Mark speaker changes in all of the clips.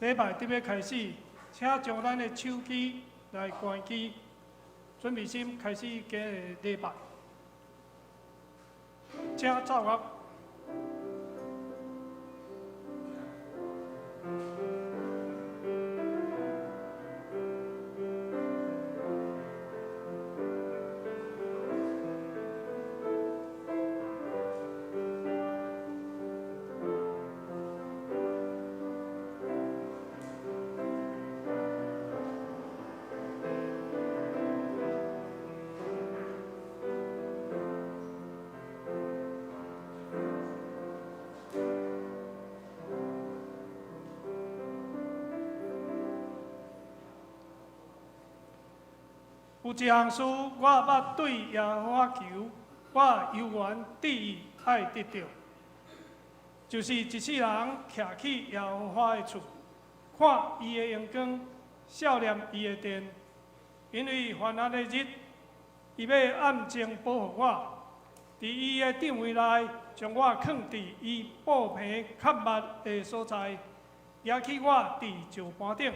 Speaker 1: 礼拜就要开始，请将咱的手机来关机，准备心开始今个礼拜。请走啊！有一项事，我捌对耶和华求，我犹原志意爱得到，就是一世人徛起耶和华的厝，看伊的阳光，笑念伊的殿。因为患难的日，伊要暗中保护我，伫伊的顶位内，将我藏伫伊布棚较密的所在，举起我伫石盘顶，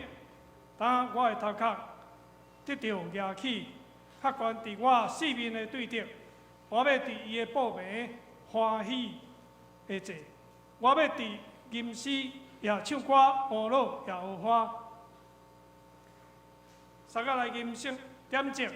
Speaker 1: 当我的头壳得到举起，较悬伫我四面的对顶，我要伫伊的布棚欢喜的坐，我要伫吟诗也唱歌娱乐耶和华。三个来吟诵点睛。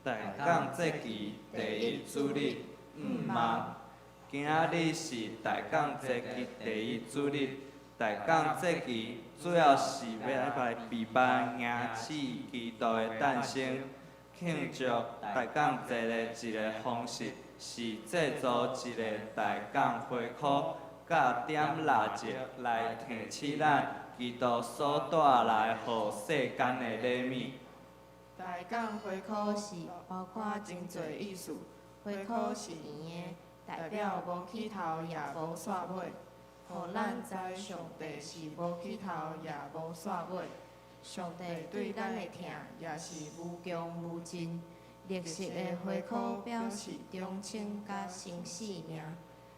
Speaker 2: 大港节期第一主日午晚，今仔日是大港节期第一主日。大港节期主要是要来备办迎赐基督的诞生，庆祝大港节的一个方式是制作一个大港花壳，甲点蜡烛来提起咱基督所带来予世间的礼物。
Speaker 3: 大港花壳是包括真侪意思，花壳是圆的，代表无起头也无煞尾，互咱知上帝是无起头也无煞尾。上帝对咱的疼也是无穷无尽。绿色的花壳表示忠诚甲生死命，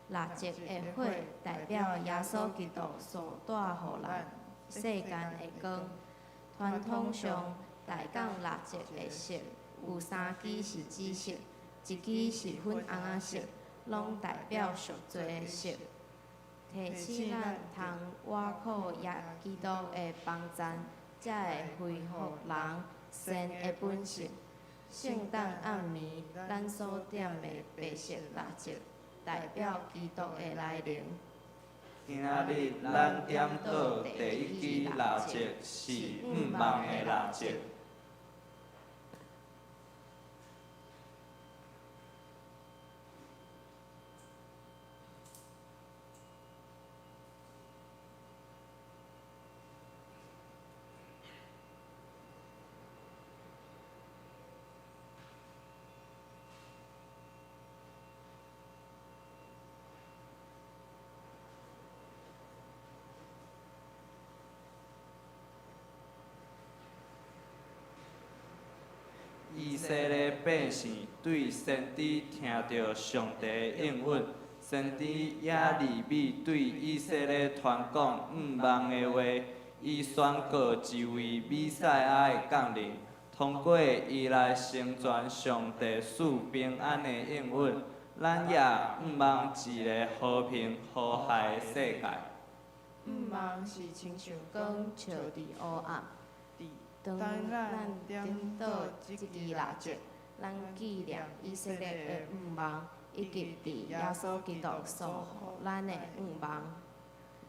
Speaker 3: 蜡烛的火代表耶稣基督所带予咱世间的光。传统上，大港蜡烛的色有3支是紫色，1支是粉红仔色，拢代表赎罪的色，提醒咱通倚靠耶基督的帮赞，才会恢复人善的本性。圣诞暗暝，咱所点的白色蜡烛，代表基督的来临。
Speaker 2: 今仔日咱点倒第一支蜡烛是午梦的蜡烛。以色列百姓对先知听到上帝的应允，先知亚利米对以色列传讲午梦的话，伊宣告一位弥赛亚的降临，通过伊来成全上帝赐平安的应允，咱也午梦一个和平和谐的世界。
Speaker 3: 午梦是亲像光照伫黑暗。当咱点倒这支蜡烛，咱纪念以色列的午梦，以及伫耶稣基督所予咱的午梦。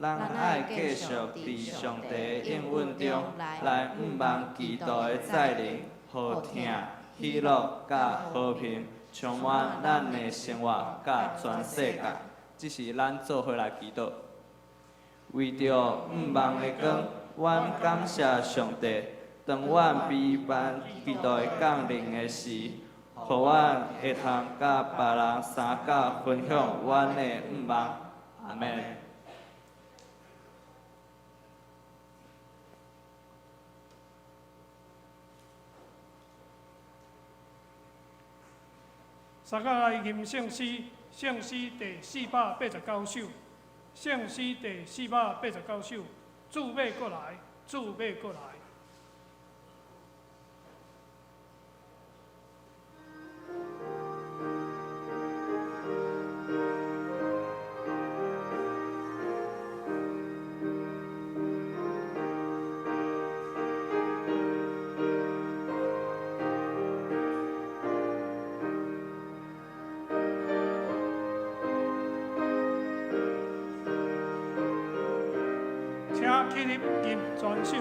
Speaker 2: 咱爱继续伫上帝的应允中来午梦基督的再临，好听、喜乐、甲和平充满咱的生活甲全世界。这是咱做伙来祈祷，为着午梦的光，阮感谢上帝。当阮陪伴基督的降临的时，予互阮会通甲别人相甲分享阮的愿望。阿门。
Speaker 1: 三甲来吟圣诗，圣诗第489首，圣诗第489首，主要过来，主要过来。请起立吟全首。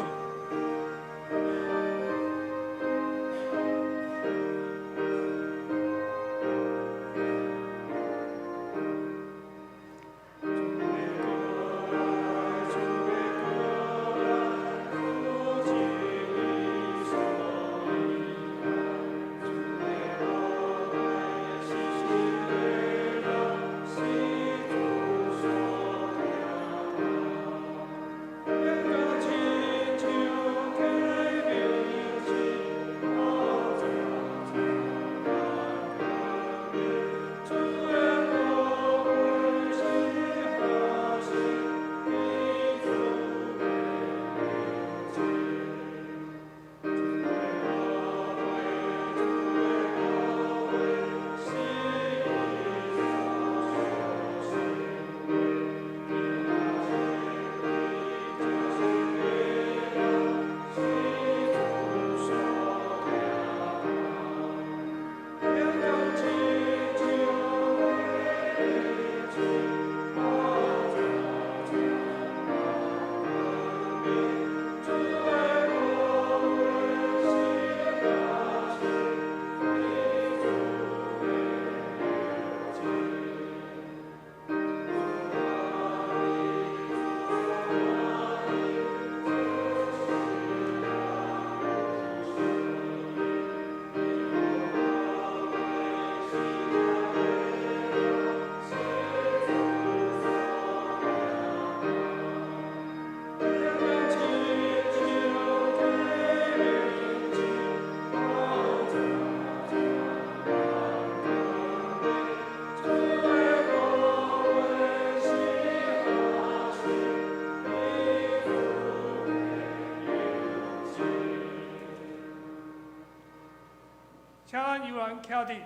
Speaker 1: 请咱游园徛伫，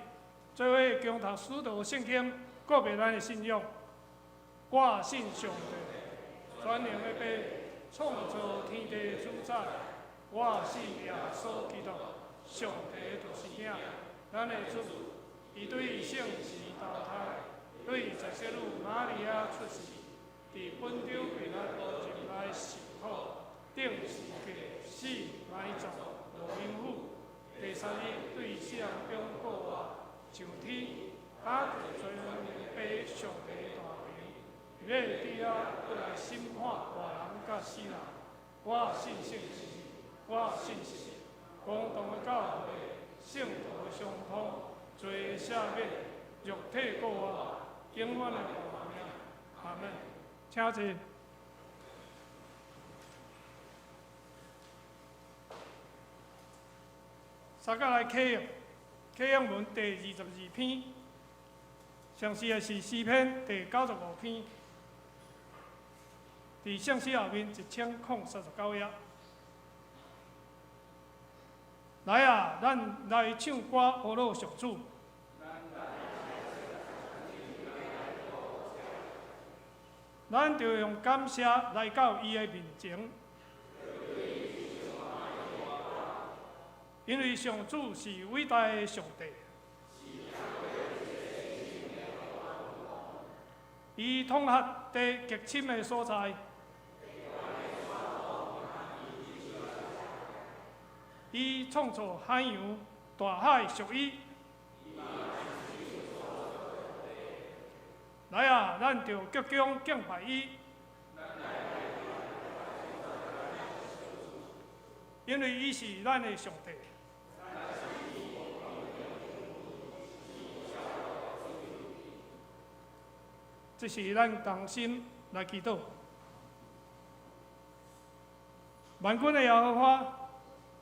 Speaker 1: 做伙共读使徒圣经，告别咱的信仰。我信上帝，全能的爸，创造天地的主宰。我信耶稣基督，上帝就是囝，咱的主。伊对圣子投胎，对在世女玛利亚出世，伫本州平安无入来受苦，顶世界死埋葬无冥府。第三日对世人中告我，上天打开罪人的爸上帝大名，迄个底下要来审判活人甲死人。我信圣子，我信神，公道的教会，圣道的相通，罪赦免，肉体告我，永远的活命。阿门。请坐。三甲来启用，启用文第22篇，上诗的是诗篇第95篇，伫圣诗后面1039页。来啊，咱来唱歌阿乐上主。咱就用感谢来到伊的面前。因为上主是伟大的上帝，伊统合地极深的所在，伊创造海洋、大海属伊。来啊，咱就鞠躬敬拜伊，因为伊是咱的上帝。这是咱同心来祈祷。万军的耶和华，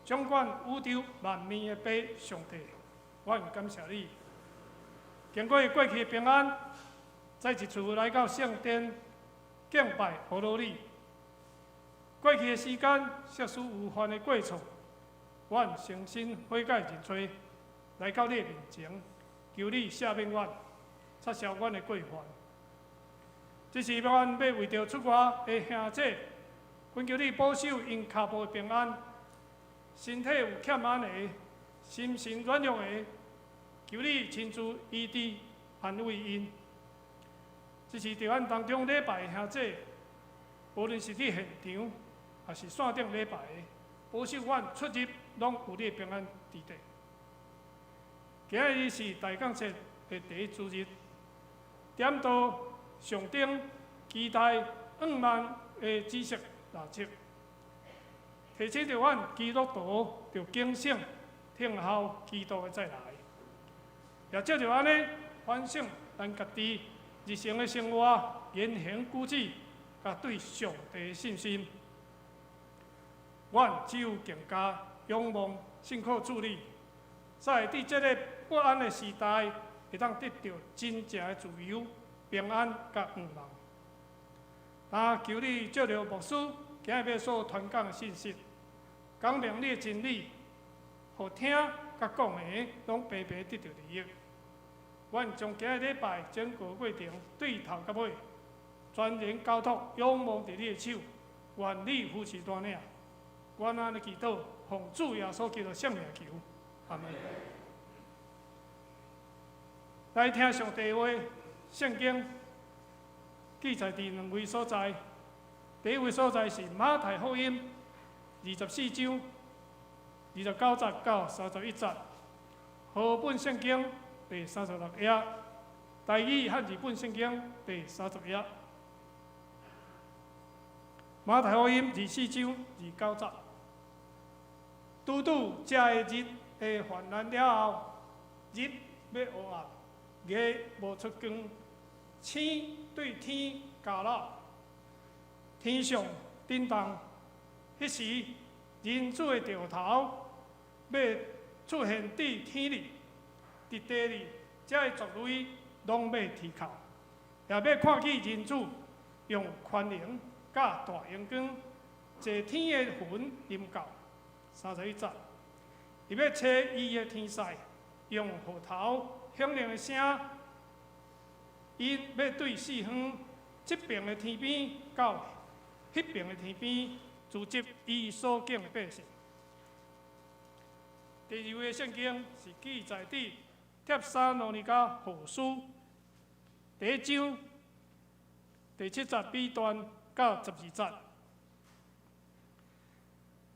Speaker 1: 掌管宇宙万面的爸上帝，我感谢你。经过过去的平安，再一次来到圣殿敬拜何罗你。过去的时间，设施有限的过错，我诚心悔改认罪，来到你面前，求你赦免我，撤销我的过犯。这是阮要为着出外的兄弟，恳求你保守因脚步的平安，身体有欠安的，心神软弱的，求你亲自医治安慰因。这是伫阮当中礼拜的兄弟，无论是伫现场，还是线顶礼拜的，保守阮出入拢有你的平安之地。今日是大港节的第一主日，点到上顶期待2万的知识垃圾，提醒着阮基督徒着警醒，听候基督的再来。也照着安尼反省咱家己日常的生活、言行举止，甲对上帝的信心。阮只有更加仰望信靠主你，才会伫这个不安的时代，会当得到真正的自由、平安甲盼望。那求你照着牧师今日要所传讲的信息，讲明你的真理，互听甲讲的拢白白得到利益。阮将今日礼拜整个过程对头到尾，全然交托仰望伫你的手，愿你扶持带领。阮安尼祈祷，奉主耶稣基督圣名求，阿门。来听上帝话，圣经记载伫2位所在。第一位所在是马太福音24章29节到31节，和本圣经第36页，台语和日本圣经第30页。马太福音24章29节，拄这个日的患难了后，日要黑暗，月无出光，星对天加落，天上震动。迄时，人子的兆头要出现伫天里，伫地里，这个族类拢要啼哭，也要看见人子用权能甲大阳光坐天的云临到。31节，伊要找伊的天使，用号头响亮的声，因要对四方这边的天边到迄边的天边，组织伊所敬的百姓。第二位圣经是记载伫帖撒罗尼迦后书第1章第7节尾段到12节。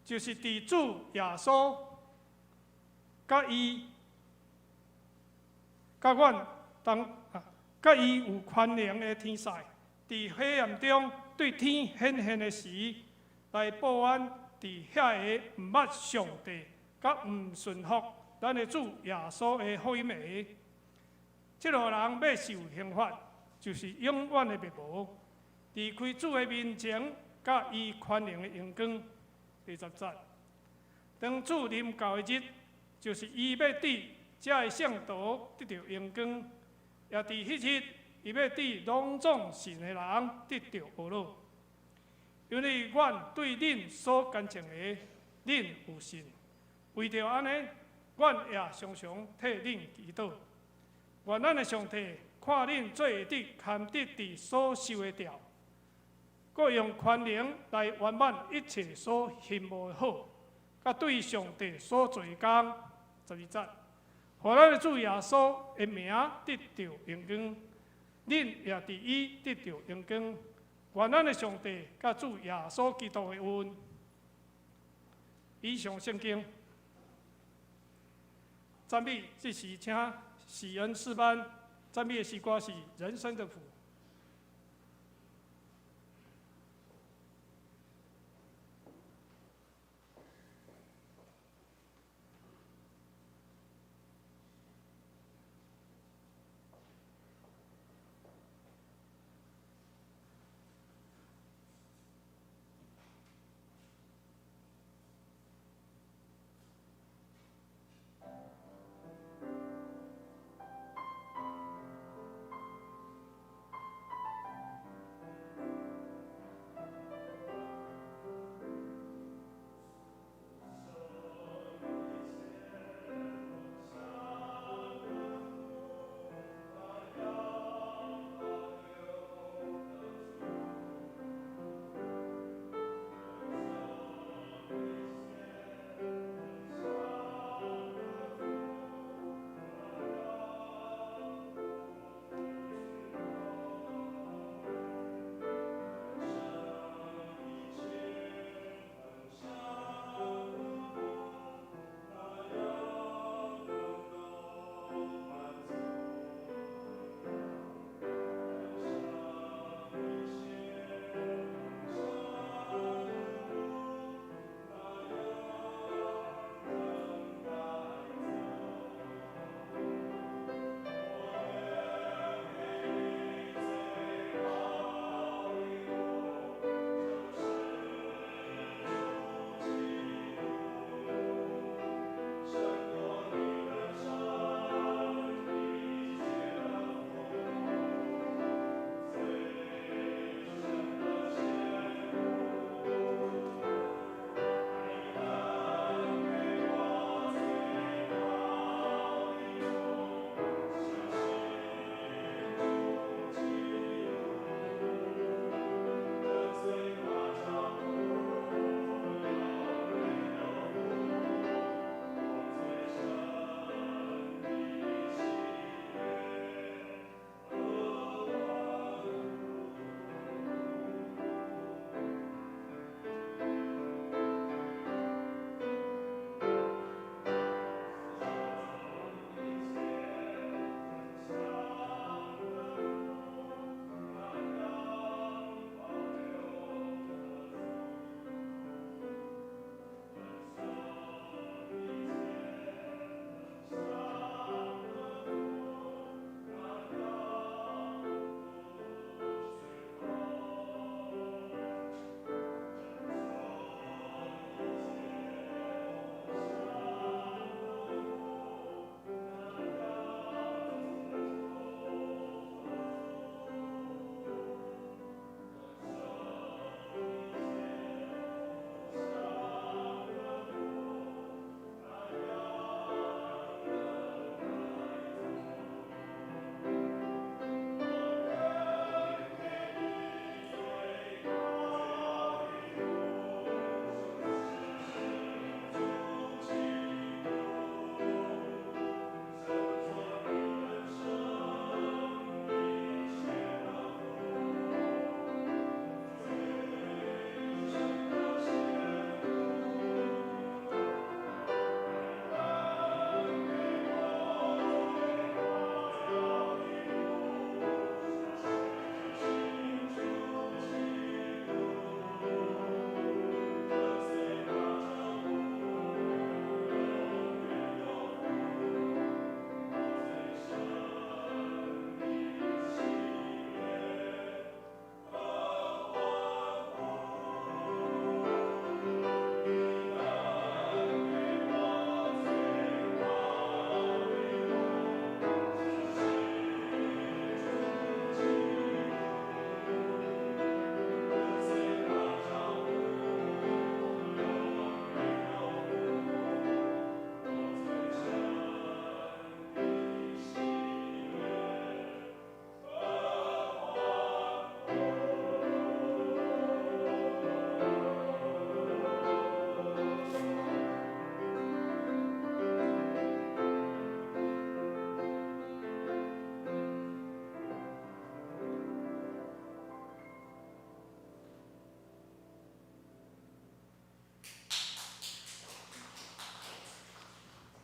Speaker 1: 就是伫主耶稣，甲伊，甲阮甲伊有权能的天使，伫黑暗中对天显现的时，来报阮伫遐个毋捌上帝，甲毋顺服咱的主耶稣的福音的，这路人要受刑罚，就是永远的灭亡。离开主的面前，甲伊权能的阳光。第10节，当主临到的日，就是伊要伫这个圣道得到阳光，也伫迄日，伊要伫拢总信的人得到福乐。因为阮对恁所干净的，恁有信，为着安尼，阮也常常替恁祈祷。愿咱的上帝看恁做会得堪得伫所受的条。各用权能来圆满一切所行无的好，甲对上帝所做工。12节，互咱的主耶稣的名得到荣光，恁也伫伊得到荣光。愿咱的上帝甲主耶稣基督的恩。以上圣经，赞美这时请喜恩诗班，赞美的诗歌是《人生的谱》。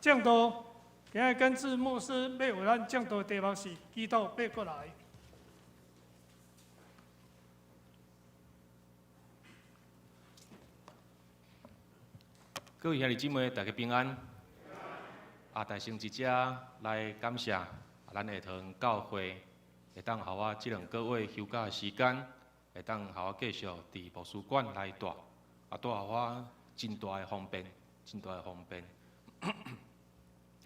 Speaker 1: 讲道，今日跟志牧师要为咱讲道的题目是基督爬过来。
Speaker 4: 各位兄弟姊妹，大家平安。大先一只来感谢咱下堂教会，会当互我这2个月休假的时间，会当互我继续伫图书馆来带，带互我真大的方便，真大的方便。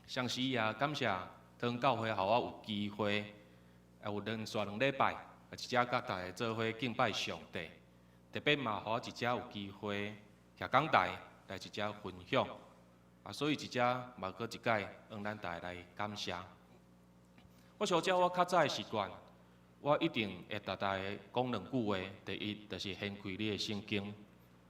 Speaker 4: 上时也感谢堂教会，互我有机会，有连续2礼拜，一只甲大家做伙敬拜上帝，特别嘛，互我一只有机会徛讲台。来一只分享，所以一只嘛搁一届，咱大家来感谢。我想照我较早的习惯，我一定会大家讲2句话。第一，就是掀开你的圣经，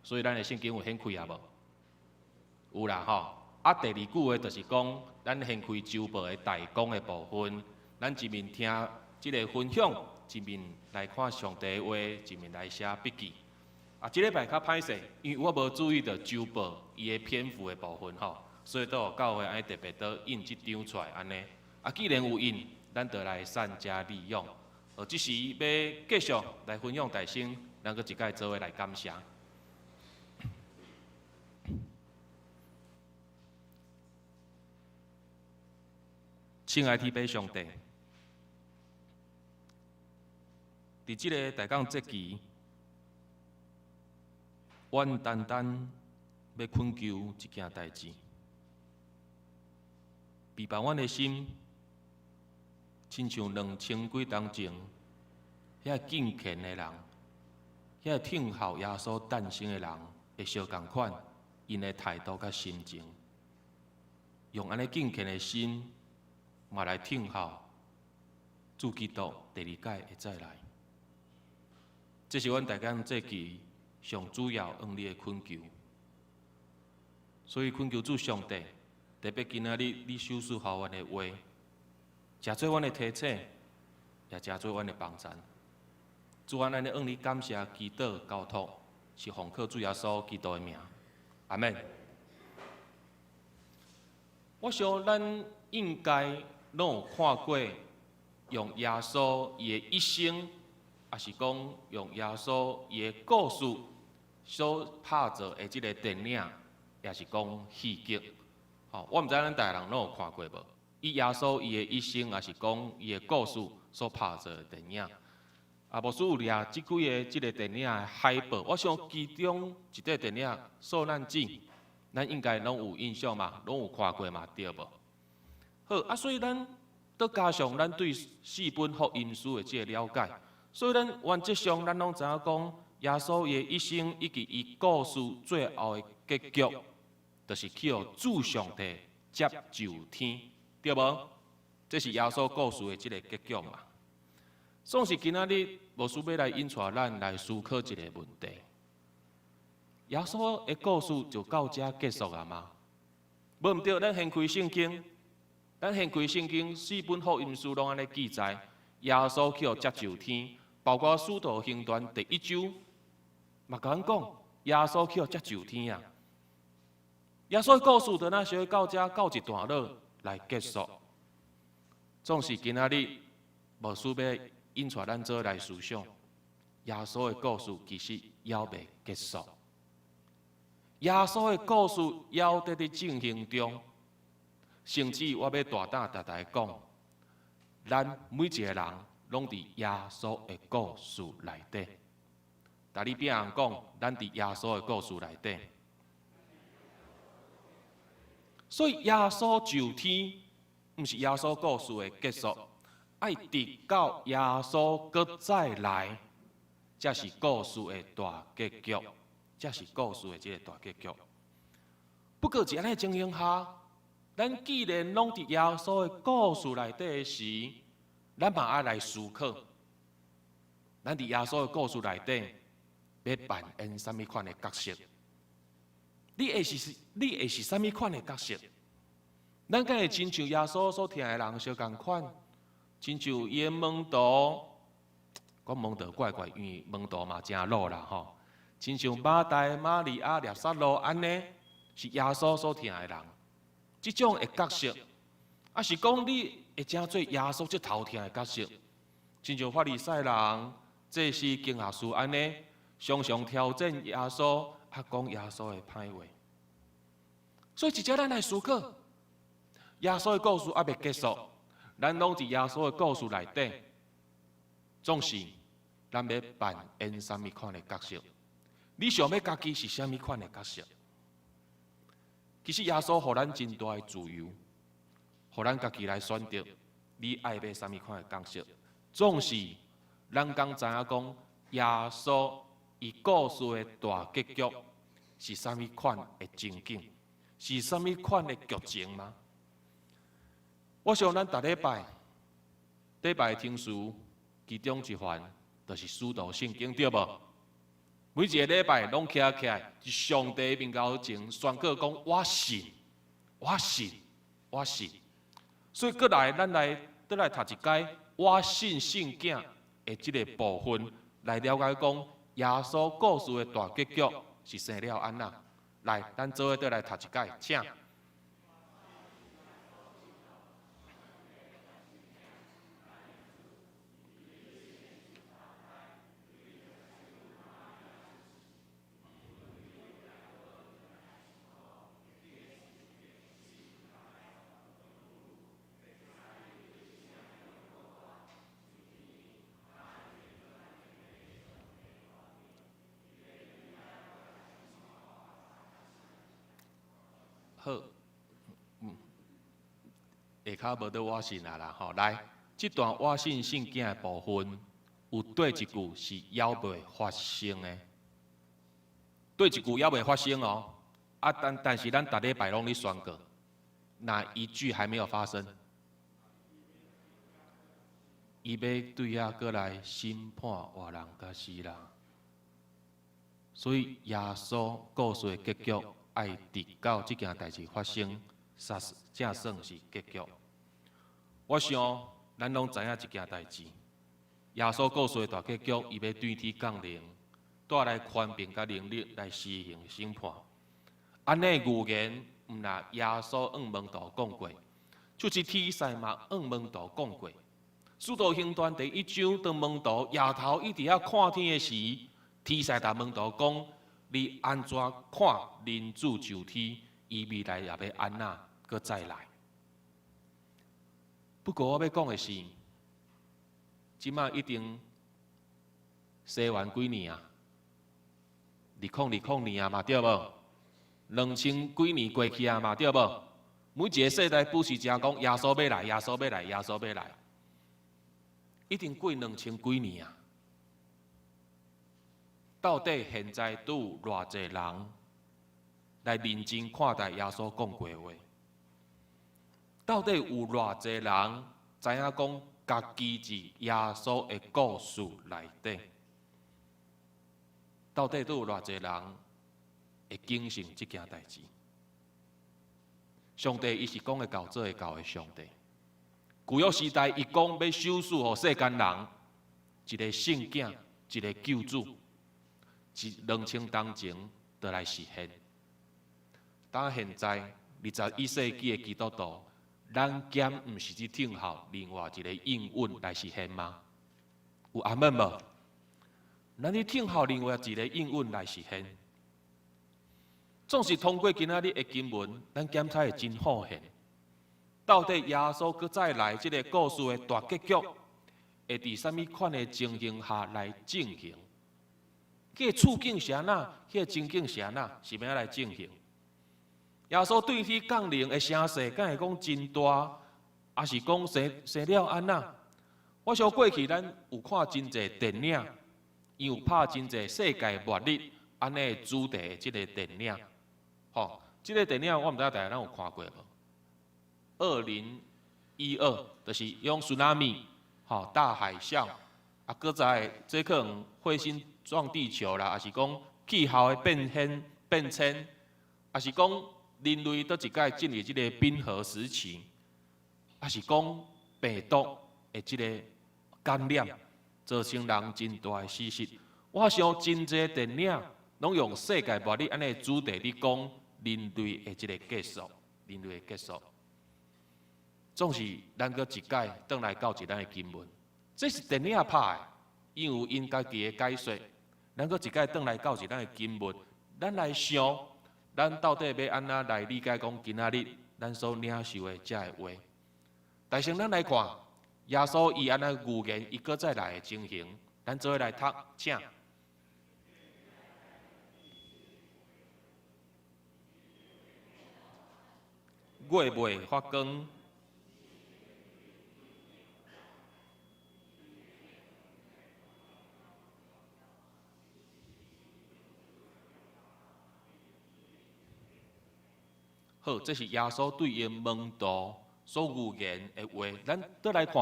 Speaker 4: 所以咱的圣经有掀开啊无？有啦吼。第2句话就是讲，咱掀开周报的大纲的部分，咱一面听即个分享，一面来看上帝的话，一面来写笔记。这礼拜较歹势，因为我无注意到周报伊的篇幅的部分吼，所以都有教会安尼特别都印即张出来安尼。既然有印，咱就来善加利用。即时要继续来分享大圣，咱搁一届做伙来感谢。亲爱的天父上帝，伫即个大港节期。阮单单要恳求一件代志，陪伴阮的心，亲像2000几年前遐敬虔的人，遐听候耶稣诞生的人，会相共款，因的态度甲心情，用安尼敬虔的心，嘛来听候主基督第2届会再来。这是阮大家这期。上主要用你的恳求，所以恳求主上帝，特别今仔日你授予予阮的话，诚做阮的提醒，也诚做阮的帮助。主安安尼用你感谢、祈祷、交托，是奉靠主耶稣基督的名，阿门。我想咱应该拢有看过用耶稣伊的一生，也是讲用耶稣伊的故事。所拍做的即个电影，也是讲戏剧。我毋知咱大家人拢有看过无？伊耶稣伊的一生，也是讲伊的故事所拍做的电影。无须有掠即几个即个电影的海报，我想其中一个电影《受难记》，咱应该拢有印象嘛，拢有看过嘛，对无？好所以咱再加上咱对4本福音书的即个了解，所以咱原则上咱拢知影讲。耶稣伊的一生以及伊故事最后的结局，就是去予主上帝接就天，对无？这是耶稣故事的即个结局嘛。总是今仔日无需要来引带咱来思考一个问题：耶稣的故事就到这结束啊吗？无毋对，咱掀开圣经4本福音书拢安尼记载，耶稣去予接就天，包括使徒行传第1章。嘛，甲咱讲，耶稣去接就天啊！耶稣的故事在那小到这告一段落来结束。总是今仔日无需要引带咱做来思想，耶稣的故事其实还未结束。耶稣的故事还在进行中，甚至我要大胆大大讲，咱每一个人拢伫耶稣的故事内底。大你边人讲，咱伫耶稣的故事内底，所以耶稣就天，毋是耶稣故事的结束，爱直到耶稣搁再来，才是故事的大结局，才是故事的这个大结局。不过在安尼情形下，咱既然拢伫耶稣的故事内底时，咱嘛爱来思考，咱伫耶稣的故事内底。要扮演什么款的角色？你会是什么款的角色？咱敢会亲像耶稣所听的人相共款，亲像伊的门徒，讲门徒怪怪，因为门徒嘛真老啦吼。亲像马大、玛利亚、列撒罗安尼，是耶稣所听的人。即种的角色，啊是讲你会正做耶稣最头疼的角色，亲像法利赛人、祭司、经学士安尼，常常挑战耶稣，啊讲耶稣的歹话。所以，真正咱来思考，耶稣的故事还未结束，咱拢伫耶稣的故事内底，总是咱要扮演什么款的角色？你想要家己是什么款的角色？其实耶稣予咱真大的自由，予咱家己来选择，你爱要什么款的角色？总是咱刚知影讲，耶稣伊故事的大结局是什么款的情景？是什么款的剧情吗？我想咱每礼拜的听书，其中一环就是使徒圣经，对无？每一个礼拜拢起来，是上帝面前宣告讲：我信，我信，我信。所以，过来咱来倒来读一解我信圣经的这个部分，来了解讲耶稣故事的大结局是生了安那。来，咱做伙倒来读一解，请。好，下骹无得我信啦吼。来，这段我信圣经的部分，有对一句是还未发生的，对一句还未发生哦。啊，但是咱逐礼拜拢咧宣告，哪一句还没有发生？伊要对遐过来审判活人甲死人，所以耶稣故事的结局。爱直到这件代志发生，才算是结局。我想，咱拢知影一件代志，耶稣故事的大结局，伊要对天降临，带来权柄甲能力来施行审判。安尼预言，毋若耶稣往门徒讲过，就是天使嘛往门徒讲过。使徒行传第1章，当门徒夜头一直遐看天的时，天使甲门徒讲。你安怎看人子上天？伊未来也要安那，搁再来。不过我要讲的是，即马一定西元几年啊？2020年啊嘛，对无？2000几年过去啊嘛，对无？每一个世代不是只讲耶稣要来，耶稣要来，耶稣要来，一定过2000几年啊！到底现在都有偌济人来认真看待耶稣讲过的话？到底有偌济人知影讲家己是耶稣的故事内底？到底都有偌济人会谨慎这件代志？上帝伊是讲会到做会到的上帝。旧约时代，伊讲要收束予世间人一个圣经，一个救主。2000当前就来实现。但现在21世纪的基督徒，咱兼毋是去听候另外一个应允来实现吗？有阿门无？咱去听候另外一个应允来实现。总是通过今仔日的经文，咱检查会真好现。到底耶稣搁再来这个故事的大结局，会伫什么款的情形下来进行？迄个处境是安那？迄个情景是安那？是要来进行？耶稣对天降临的声势，敢会讲真大，还是讲生了安那？我想过去咱有看真侪电影，伊有拍真侪世界末日安尼的主题的即个电影。吼，即个电影我毋知大家有看过无？2012就是用 tsunami 吼大海啸，啊，搁在这可能彗星撞地球啦，还是讲气候的变迁，还是讲人类倒一届进入这个冰河时期，还是讲病毒的这个感染，造成人真大的死失。我想真侪电影拢用世界末日安尼主题伫讲人类的这个结束。人类的结束。总是咱搁一解，转来到一咱的经文，这是电影拍的，因有因家己的解说。咱搁一解，转来到一咱的经文，咱来想，咱到底要安怎来理解讲今仔日咱所领受的这个话？但是咱来看，耶稣伊安尼预言伊搁再来的情形，咱做伙来读，请。月未发光。好，这是耶稣对因门徒所预言的话。咱倒来看，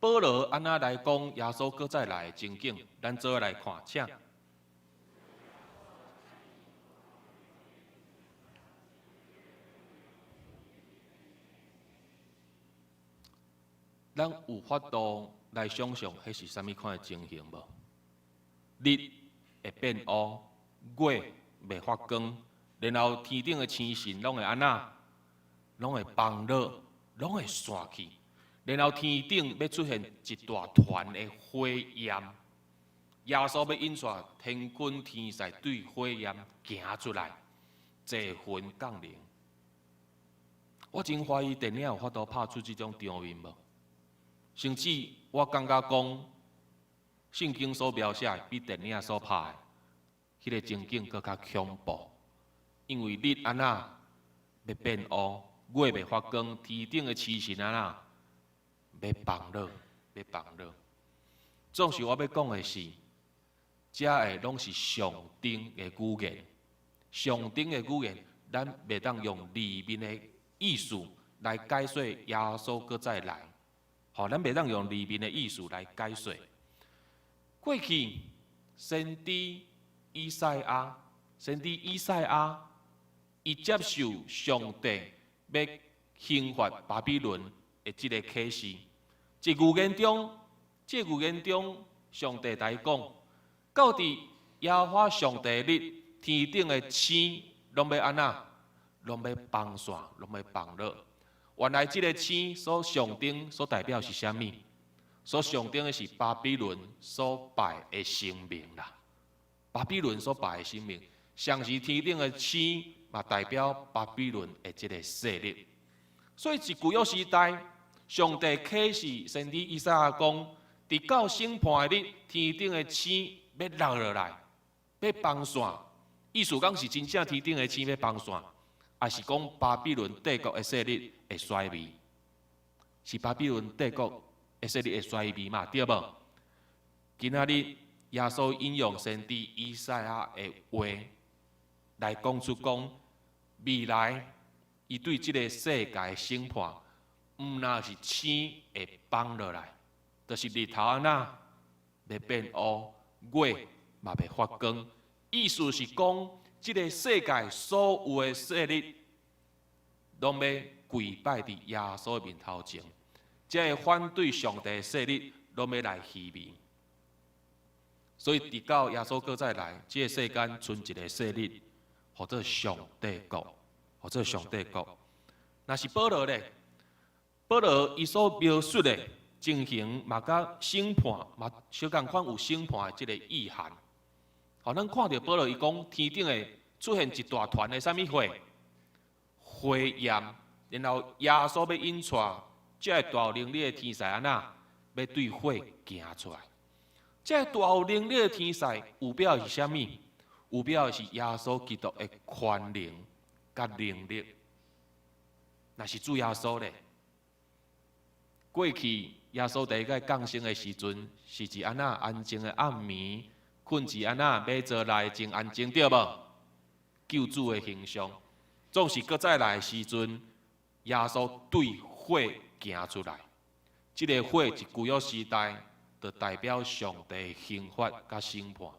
Speaker 4: 保罗安怎来讲耶稣搁再来的情景，咱做伙来看，请。咱有法度来想象，迄是啥物款的情形无？日会变乌，月袂发光。然后天顶的星星拢会安那，拢会崩落，拢会散去。然后天顶要出现一大团的火焰，耶稣要引出天君天使对火焰行出来，祭魂降临。我真怀疑电影有法度拍出这种场面无？甚至我感觉讲，圣经所描写比电影所拍的迄个情景更较恐怖。因为日安那要变乌，月要发光，天顶的星星安那要崩落，要崩落。总是我要讲的是，这个拢是上顶的语言。上顶的语言，咱袂当用里面的意思来解说耶稣搁再来。好，咱袂当用里面的意思来解说。过去先知以赛亚，伊接受上帝要刑罚巴比伦的这个启示。这预言中，上帝来讲，到底耶和华上帝日，天顶的星拢要安那？拢要崩散，拢要崩落。原来这个星所象征、所代表是啥物？所象征的是巴比伦所败的生命啦。巴比伦所败的生命，像是天顶的星。嘛代表巴比伦的这个势力，所以自旧约时代，上帝启示先知以赛亚讲，伫到审判的日，天顶的星要落落来，要崩散。意思讲是真正天顶的星要崩散，也是讲巴比伦帝国的势力会衰微，是巴比伦帝国的势力会衰微嘛？对无？今仔日耶稣引用先知以赛亚的话来讲出讲。未来，伊对这个世界的审判，毋那是星会崩落来，就是日头安那要变乌，月嘛要发光。意思是讲，这个世界所有的势力，拢要跪拜伫耶稣面头前，这个反对上帝的势力，拢要来虚弥。所以，直到耶稣搁再来，这个世间剩一个势力。或者上帝国，那是保罗咧。保罗伊所描述的情形，嘛甲审判嘛小共款有审判的这个意涵。好，咱看到保罗伊讲天顶的出现一大团的啥物火焰，然后耶稣要引出这个大有能力的天使安那要对火行出来。这个大有能力的天使有表是啥物？有表是耶稣基督的权能甲能力，那是主耶稣咧。过去耶稣第一个降生的时阵，是一安那安静的暗暝，困一安那马槽内真安静，对无？救主的形象，总是搁再来的时阵，耶稣对火行出来。这个火是旧约时代，就代表上帝刑罚甲审判。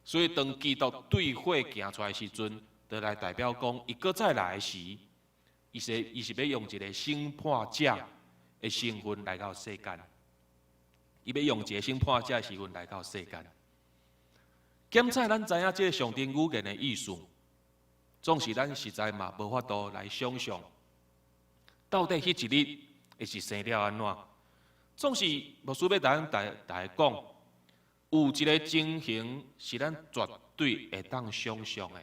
Speaker 4: 所以，当基督对火行出来的时阵，就来代表讲，伊搁再来的时，伊是要用一个审判者的身份来到世间。伊要用一个审判者的身份来到世间。检查咱知影这个上帝语言的意思，总是咱实在嘛无法度来想象，到底迄一日会是生了安怎？总是无需要大家讲，有一个情形是咱绝对会当想象的。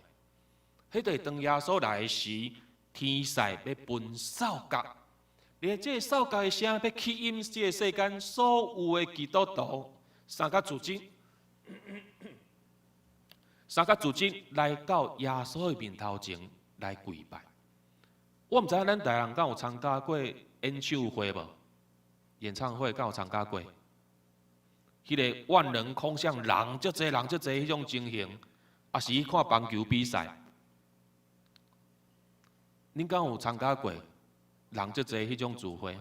Speaker 4: 迄个当耶稣来的时，天使要分扫角，连这扫角的声要起引这个世间所有的基督徒，三甲组织来到耶稣的面头前来跪拜。我毋知影咱大人敢有参加过演唱会无？演唱会敢有参加过？迄个万人空巷，人足侪迄种情形，也是去看棒球比赛。恁敢有参加过人足侪迄种聚会？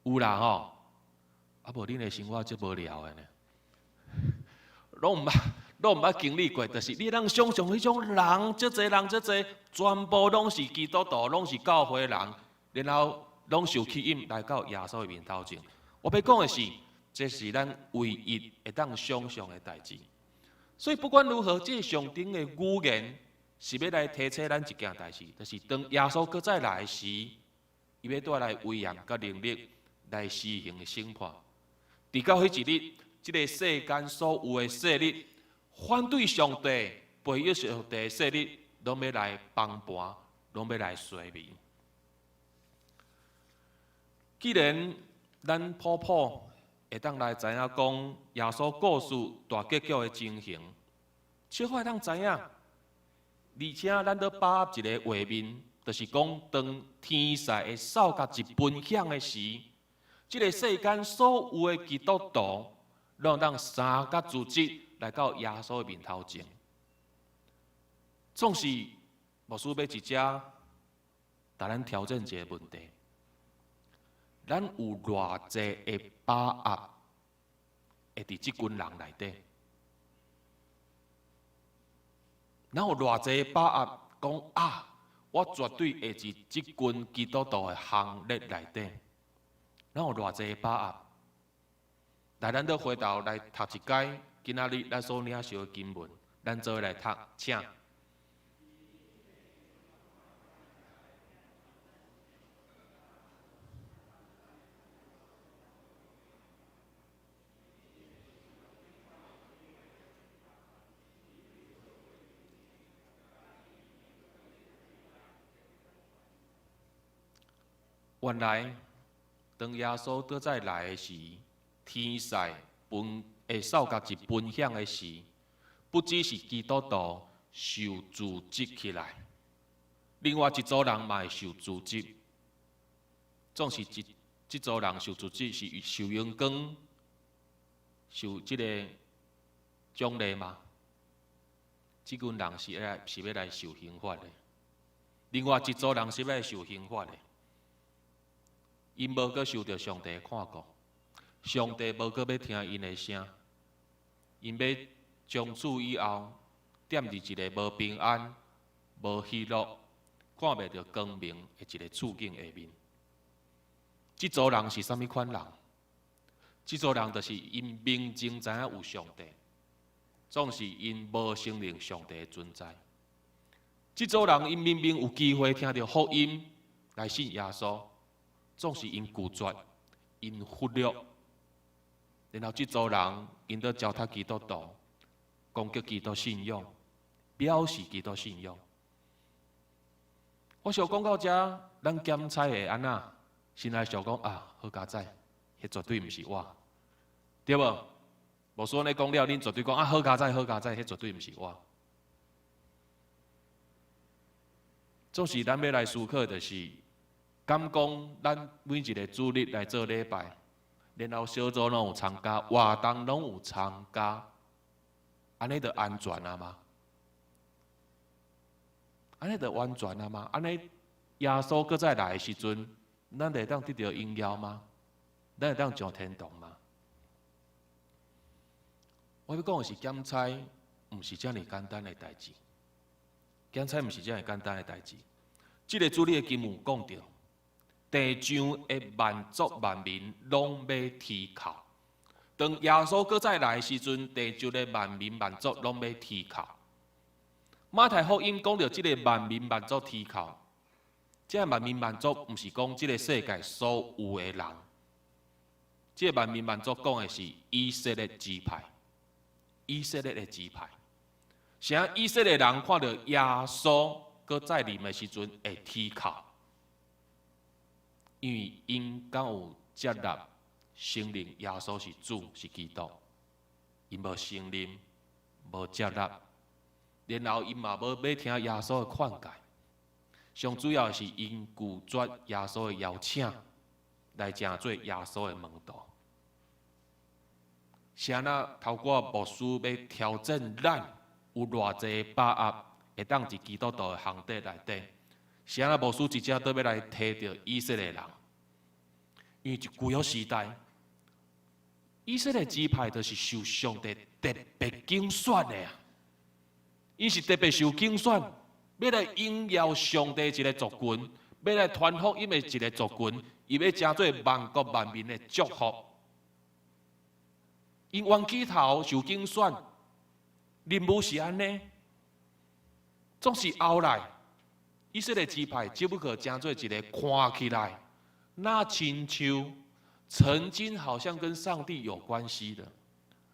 Speaker 4: 有啦吼，啊无恁的生活足无聊的呢，拢毋捌经历过，就是你通想象迄种人足侪，全部拢是基督徒，拢是教会人，然后拢受吸引来到耶稣的面头前。我要讲的是，这是咱唯一会当想象的代志。所以不管如何，这上顶的语言是要来提醒咱一件代志，就是当耶稣搁再来时，伊要带来威严甲能力来施行的审判。直到迄一日，这个世间所有的势力，反对上帝、背逆上帝的势力，拢要来帮盘，拢要来衰微。既然咱普会当来知影讲耶稣故事大结局的情形，小可会当知影，而且咱要把握一个画面，就是讲当天使的扫角一分享的时，这个世间所有的基督徒，拢当三甲组织来到耶稣的面头前，总是无需要一只，但咱挑战一个问题。咱有偌济的把握会伫即群人内底？咱有偌济把握讲啊，我绝对会伫即群基督徒的行列内底。咱有偌济把握？来，咱倒回头来读一解今仔日咱所领受的经文，咱做伙来读，请。原来，当耶稣倒再来的时，天使扫角一分享的时，不只是基督徒受组织起来，另外一组人嘛会受组织。总是这组人受组织是受阳光、受这个奖励吗？这群人是要来受刑罚的，另外一组人是要来受刑罚的。因无阁受到上帝看顾，上帝无阁要听因的声，因要从此以后踮伫一个无平安、无喜乐、看袂到光明的一个处境下面。这组人是啥物款人？这组人就是因明情知影有上帝，总是因无承认上帝的存在。这组人因明明有机会听到福音来信耶稣。总是因拒绝、因忽略，然后这组人因在糟蹋基督徒，攻击基督信仰，表示基督信仰。我想讲到这，咱检查会安那？心内想讲啊，好佳仔，迄绝对毋是我，对无？无说安尼讲了，恁绝对讲啊，好佳仔，迄绝对毋是我。总是咱要来思考的是。敢讲咱每一个主日来做礼拜，然后小组拢有参加，活动拢有参加，安尼就安全啊吗？安尼就安全啊吗？安尼耶稣搁再来的时阵，咱会当得到荣耀吗？咱会当上天堂吗？我要讲的是检查，毋是遮尔简单的代志。检查毋是遮尔简单的代志。这个主日的经文讲到。地上的万族万民拢要啼哭。当耶稣搁再来的时阵，地上的万民万族拢要啼哭。马太福音讲到即个万民万族天口，即个万民万族，毋是讲即个世界所有的人，即个万民万族讲的是以色列支派，以色列的支派。啥以色列人看到耶稣搁再临的时阵会天口，因为因敢有接纳承认耶稣是主是基督，因无承认，无接纳。然后因嘛无要听耶稣的劝诫，上主要是因拒绝耶稣的邀请，来成做耶稣的门徒。是安那透过牧师要调整咱有偌济把握，会当伫基督徒的行底内底。是安那牧师直接都要来提到以色列人，因为旧约时代，以色列支派就是受上帝特别拣选的啊。伊是特别受拣选，要来荣耀上帝一个族群，要来传福音的一个族群，伊要成做万国万民的祝福。因冤起头受拣选，任务是安尼，总是后来以色列支派只不过成做一个看起来那亲像曾经好像跟上帝有关系的，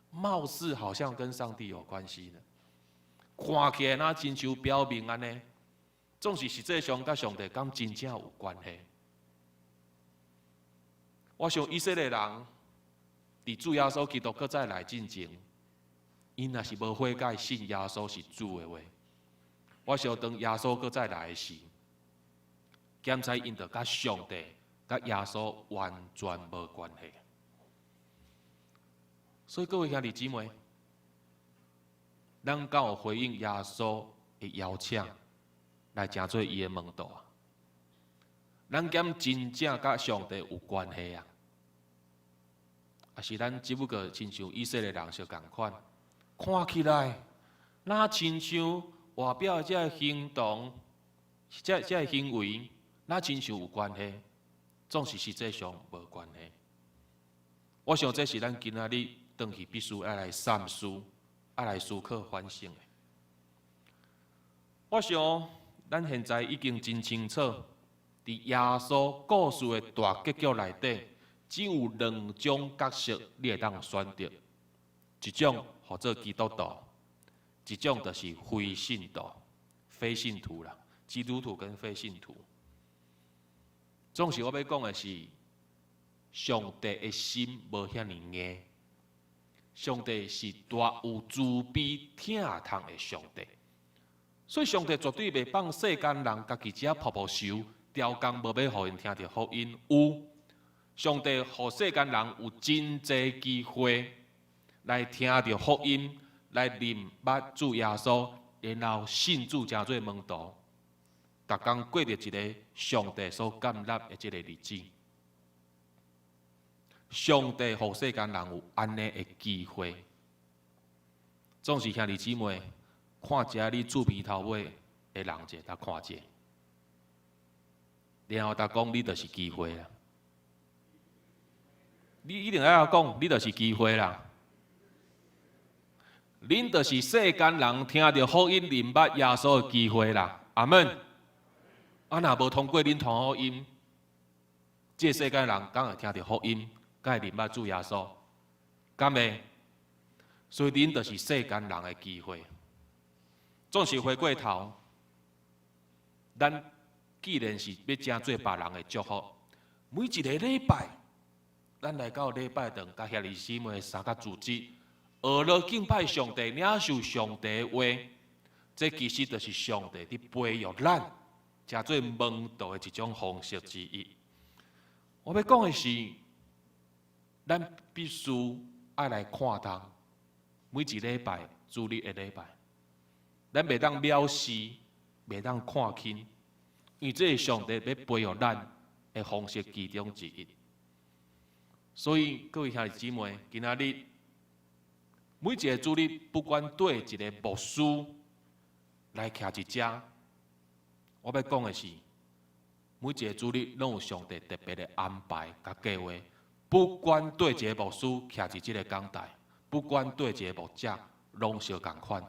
Speaker 4: 貌似好像跟上帝有关系的。看起来那亲像表明安尼，总是实际上甲上帝敢真正有关系。我想以色列人伫主耶稣基督搁再来进前，因若是无悔改信耶稣是主的话，我想当耶稣搁再来的时，检查因着甲上帝、甲耶稣完全无关系。所以各位兄弟姊妹，咱敢有回应耶稣的邀请，来成做伊的门徒啊？咱敢真正甲上帝有关系啊？还是咱只不过亲像以色列人相共款，看起来那亲像外表这个行动、这个行为，那亲像有关系，总是实际上无关系。我想这是咱今仔日回去必须要来三思。要来思考反省的。我想，咱现在已经真清楚，伫耶稣故事的大结局内底，只有两种角色你会当选择，一种或做基督徒，一种就是非信徒、非信徒啦，基督徒跟非信徒。总是我要讲的是，上帝的心无遐尼硬。上帝是大有慈悲、疼痛的上帝，所以上帝绝对袂放世间人家己只泡泡受，雕工无要互因听到福音。有，上帝互世间人有真侪机会来听到福音，来认捌主耶稣，然后信主成做门徒，逐工过着一个上帝所感纳的这个日子。上帝互世间人有安尼的机会，总是兄弟姊妹看一下你厝边头尾的人者，他看者，然后他讲你就是机会啦。你一定要讲，你就是机会啦。恁就是世间人听到福音认捌耶稣的机会啦。阿门。啊，若无通过恁传福音，这世间人敢会听到福音？该认捌主耶稣，敢会？所以恁就是世间人的机会。总是回过头，咱既然是要成做别人的祝福，每一个礼拜，咱来到礼拜堂，甲兄弟姊妹三甲组织，学了敬拜上帝，领受上帝的话，这其实就是上帝伫培育咱，成做门徒的一种方式之一。我要讲的是。咱必须爱来看重每一礼拜、主日的礼拜，咱袂当藐视，袂当看轻，因为这是上帝要培育咱的方式其中之一。所以各位兄弟姊妹，今仔日每一个主日，不管对一个牧师来徛一只，我要讲的是，每一个主日拢有上帝特别的安排甲计划。不管对一个牧师徛伫即个讲台，不管对一个牧者，拢相共款。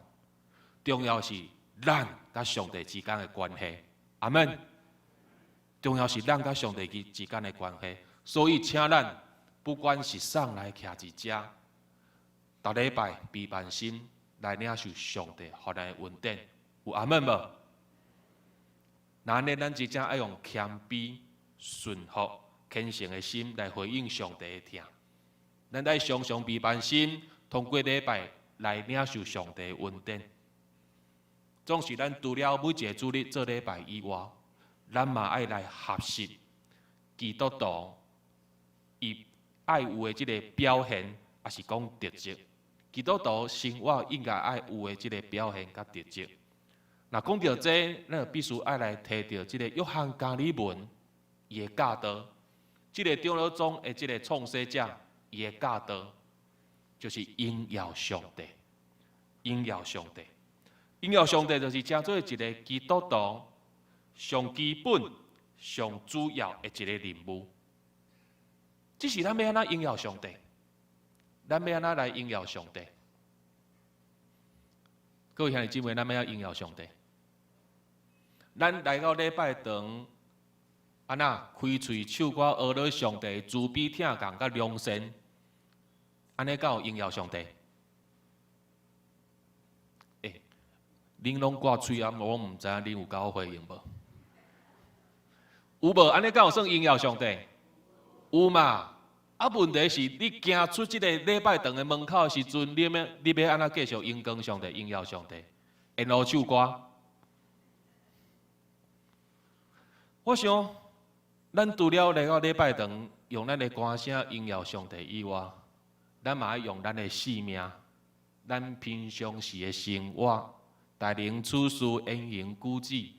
Speaker 4: 重要是咱甲上帝之间的关系。阿门。重要是咱甲上帝之间的关系，所以请咱不管是上来徛一遮，逐礼拜备办心来领受上帝予咱的恩典。有阿门无？那安尼，咱真正爱用谦卑、顺服、虔诚的心来回应上帝的听。咱爱常常备办心，通过礼拜来领受上帝的恩典。总是咱除了每一个主日做礼拜以外，咱嘛爱来学习基督徒伊爱有的即个表现，也是讲特质。基督徒生活应该爱有的即个表现甲特质。那讲到这，咱就必须爱来提到即个约翰加里文伊的教导，即个长老宗的即个创始者伊的教导，就是荣耀上帝，荣耀上帝，荣耀上帝就是称做一个基督徒上基本、上主要的一个任务。这是咱要安怎荣耀上帝？咱要安怎来荣耀上帝？各位兄弟姊妹，咱要荣耀上帝。咱来到礼拜堂，安那开嘴唱歌，学了上帝慈悲、疼共甲良善，安尼敢有荣耀上帝？恁拢挂嘴啊，我唔知影恁有够回应无？有无？安尼敢有算荣耀上帝？有嘛？啊，问题是你行出即个礼拜堂的门口的时阵，你要安怎继续荣光上帝、荣耀上帝？然后唱歌。我想，咱除了来到礼拜堂用咱的歌声荣耀上帝以外，咱嘛要用咱的性命、咱平常时的生活、待人处事、言行举止、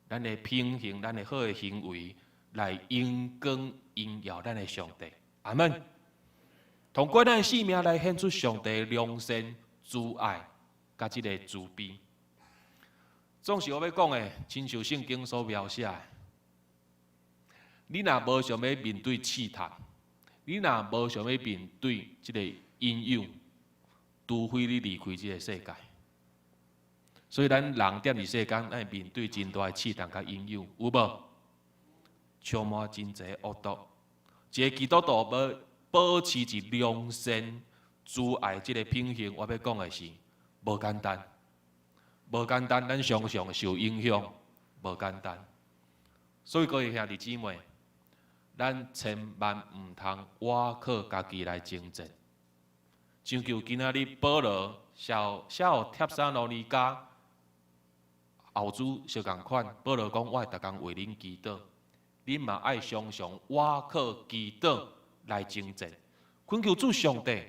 Speaker 4: 咱的品行、咱的好的行为，来荣光荣耀咱的上帝。阿门。通过咱的性命来显出上帝的良善、慈爱，甲即个慈悲。总是我要讲的，亲像圣经所描写的。你若无想要面对试探，你若无想要面对即个引诱，除非你离开即个世界。所以咱人踮伫世间，爱面对真大的试探甲引诱，有无？充满真侪恶毒。一个基督徒要保持一良善、慈爱即个品行，我要讲的是无简单，无简单。咱常常受影响，无简单。所以各位兄弟姊妹，咱千万唔通倚靠家己来征战。像就今仔日保罗写互帖撒罗尼迦后主相共款，保罗讲：我会逐工为恁祈祷。恁嘛爱常常倚靠祈祷来征战，恳求主上帝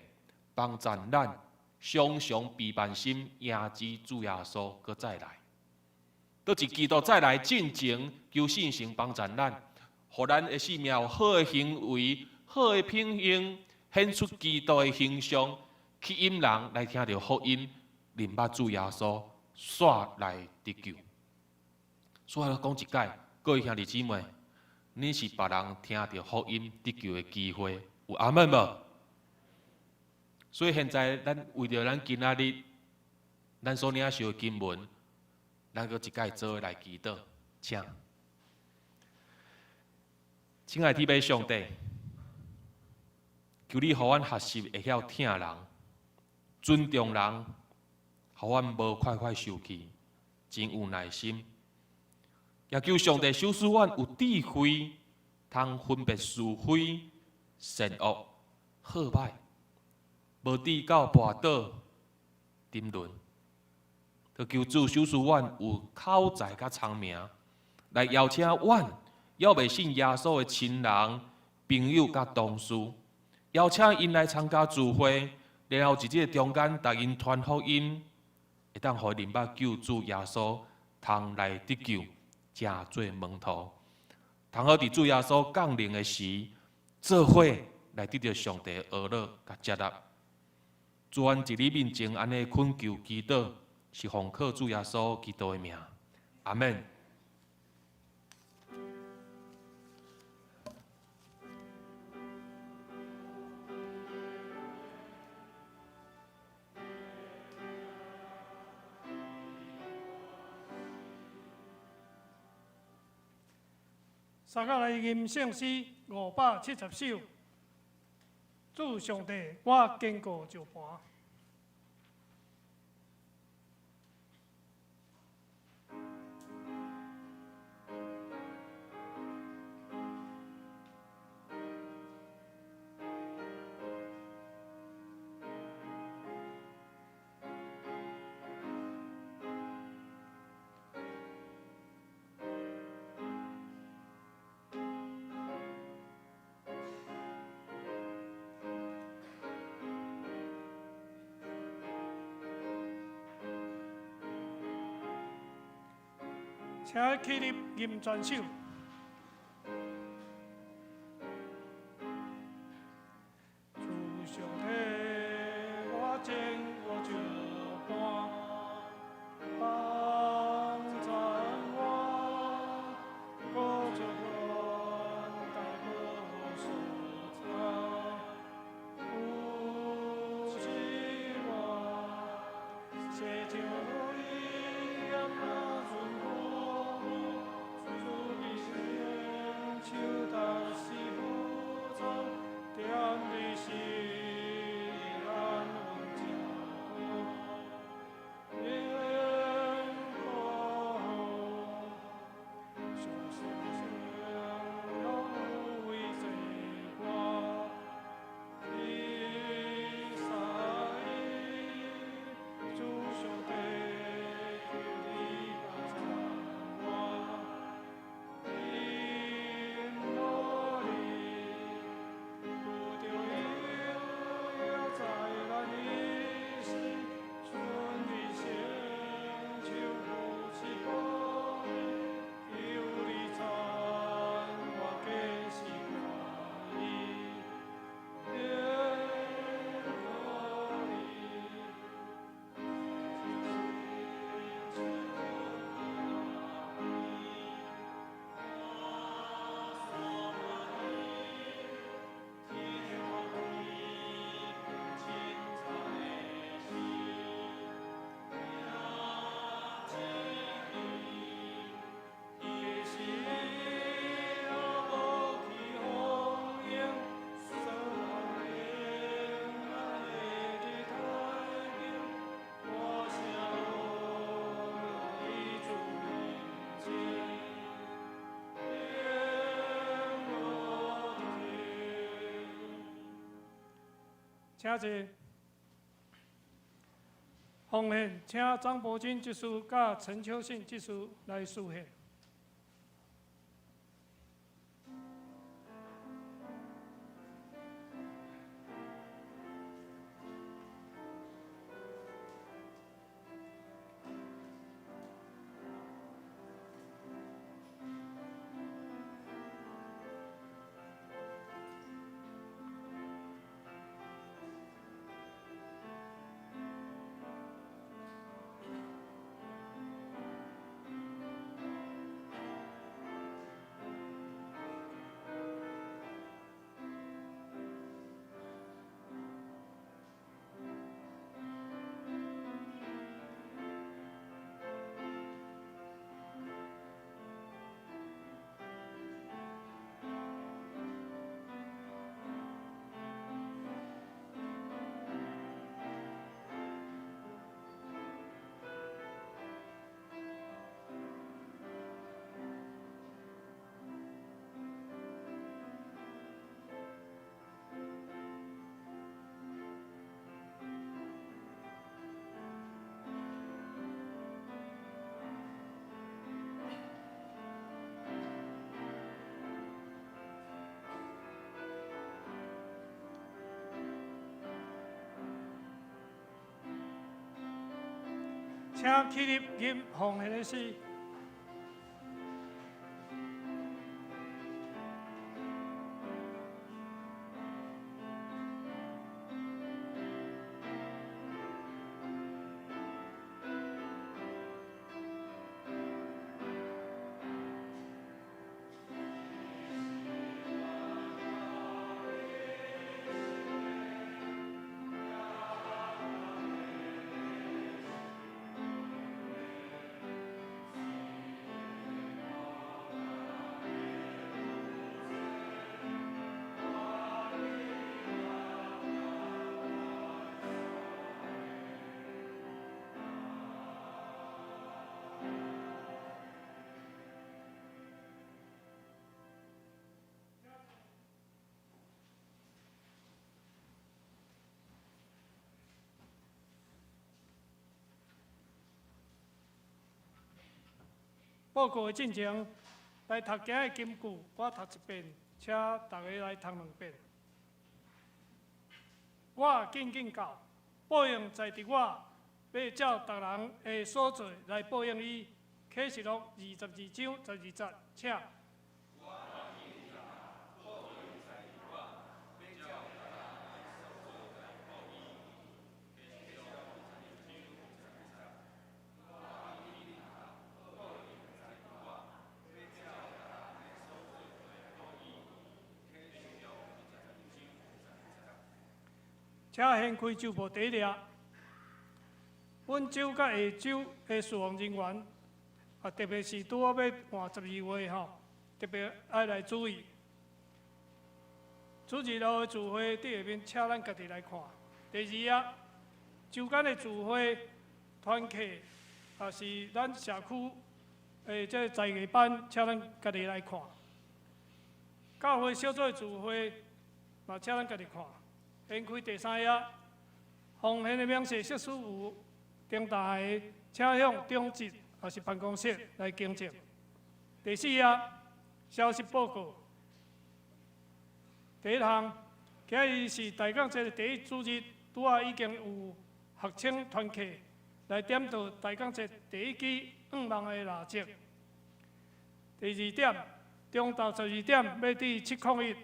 Speaker 4: 帮助咱，常常备办心迎接主耶稣搁再来。倒一基督再来进前，求圣神帮助咱，互咱的生命有好的行为、好的品行，显出基督的形象，去引人来听到福音，明白主耶稣煞来得救。所以讲一解，各位兄弟姊妹。你是别人听到福音得救的机会，有阿门无？所以现在咱为着咱今仔日，咱所领受的经文，咱搁一解做伙来祈祷，请。亲爱的天父上帝，求你互阮学习会晓听人、尊重人，互阮无快快受气，真有耐心。也求上帝修使阮有智慧，通分别是非、善恶、好歹，无跌到跋倒、沉沦。就求主修使阮有口才甲聪明，来邀请阮还未信耶稣的亲人、朋友甲同事，邀请因来参加聚会，然后伫即个中间，逐因传福音，会当互明白救主耶稣，通来得救。正做门徒，通好伫主耶稣降临的时，做伙来得到上帝的儿乐甲接纳。主阮伫你面前安尼恳求祈祷，是奉靠主耶稣基督的名，阿门。
Speaker 1: 三甲来吟圣诗570首，主上帝，我坚固石盘。请起立吟全首。主上帝，我坚固石盘，帮助我，高着我，大无所藏，有希望，写就你呀那尊我，主的心手当是无常，点的是安稳家。请坐。奉献，请张伯钧执事甲陈秋信执事来书写。请起立吟奉献的诗。报告的进程，来读今的金句，我读一遍，请大家来读2遍。我紧紧到，报应在伫我，要照逐人的所做来报应伊。启示录22章12节，请。请掀开酒幕第1页。本周甲下周的侍奉人员，特别是拄好要换12月吼，特别爱来注意。主日后的聚会伫下面，请咱家己来看。第2页，周间的聚会团契，是咱社区这在业班，请咱家己来看。教会小组的聚会，嘛请咱家己看。掀开第3页，奉献的名册设施有重大的，请向中职也是办公室来更正。第4页，消息报告。第1项，今日是大港节的第1主日，拄啊已经有学生团契来点到大港节第1支5万的蜡烛。第2点，中昼12点要伫701。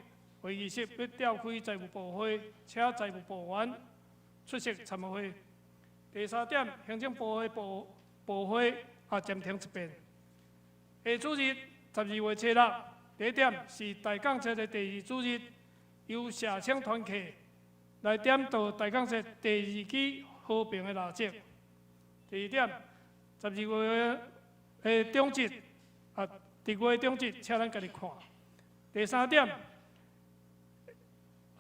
Speaker 1: 会议室要召开财务部会，请财务部员出席参会。第3点，行政部的部会暂停1遍。下主日12月7日，第1点是大港节的第2主日，由社青团契来点到大港节第2支和平的蜡烛。第2点，12月的中日伫月中日，请咱家己看。第3点。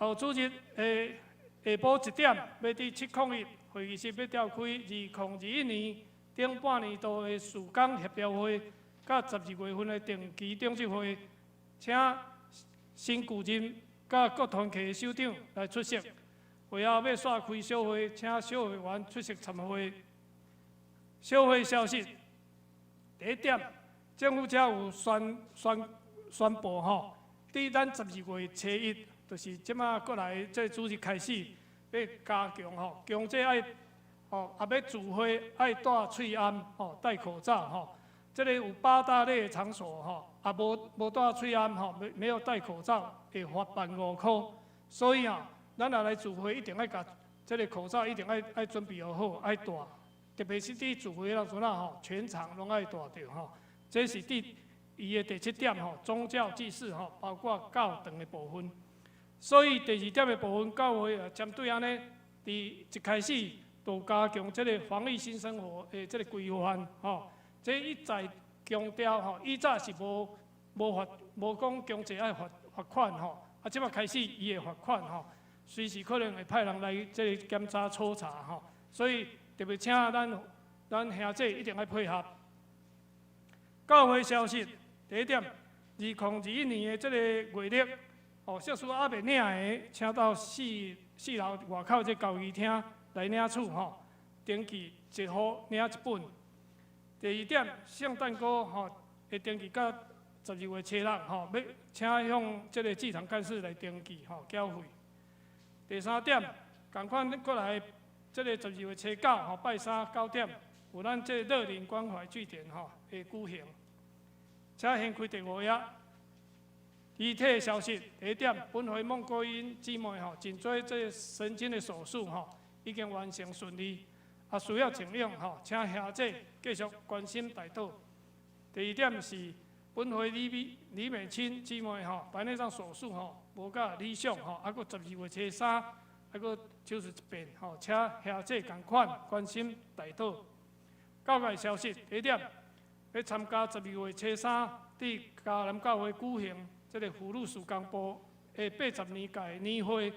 Speaker 1: 后主日下晡1点，要伫701会议室要召开2021年顶半年度的事工协调会，甲12月份的定期中执会，请新旧任甲各团契的首长来出席。会后要煞开小会，请小会员出席参会。小会消息，第1点，政府才有宣布吼，伫咱12月初1。就是即马过来，这主日开始要加强吼，强制爱吼，也要聚会爱戴喙安吼，戴口罩吼。这个有8大类的场所吼，无戴喙安吼，没有戴口罩会罚办5块。所以咱若来聚会一定爱甲这个口罩一定爱准备好，爱戴。特别是伫聚会那阵吼，全场拢爱戴着吼。这是伊的第7点吼，宗教祭祀吼，包括教堂的部分。所以第2点的部分，教会针对安尼，伫一开始就加强这个防疫新生活的这个规范吼。这一再强调吼，以早是无讲强制爱罚款吼，即马开始伊会罚款吼，随时可能会派人来这个检查抽查吼。所以特别请咱兄弟一定要配合。教会消息第1点，2021年的这个月历。设施还未领的，请到4楼外口这教育厅来领取吼，登记1户领1本。第2点，圣诞歌会登记到12月7日要请向这个祭坛干事来登记缴费。第3点，同款过来这个12月9拜3 9点，有咱这乐龄关怀据点会举行。请掀开第5页。遗体消息第1点，本会孟国英姊妹真做这神经的手术已经完成顺利，需要请领请兄弟继续关心代祷。第2点是本会李美清姊妹白内障手术无甲理想还佫12月初3还佫手术1遍请兄弟同款关心代祷。教会消息第1点，要参加12月初3伫嘉南教会举行。这个福禄事工部的80年届年会，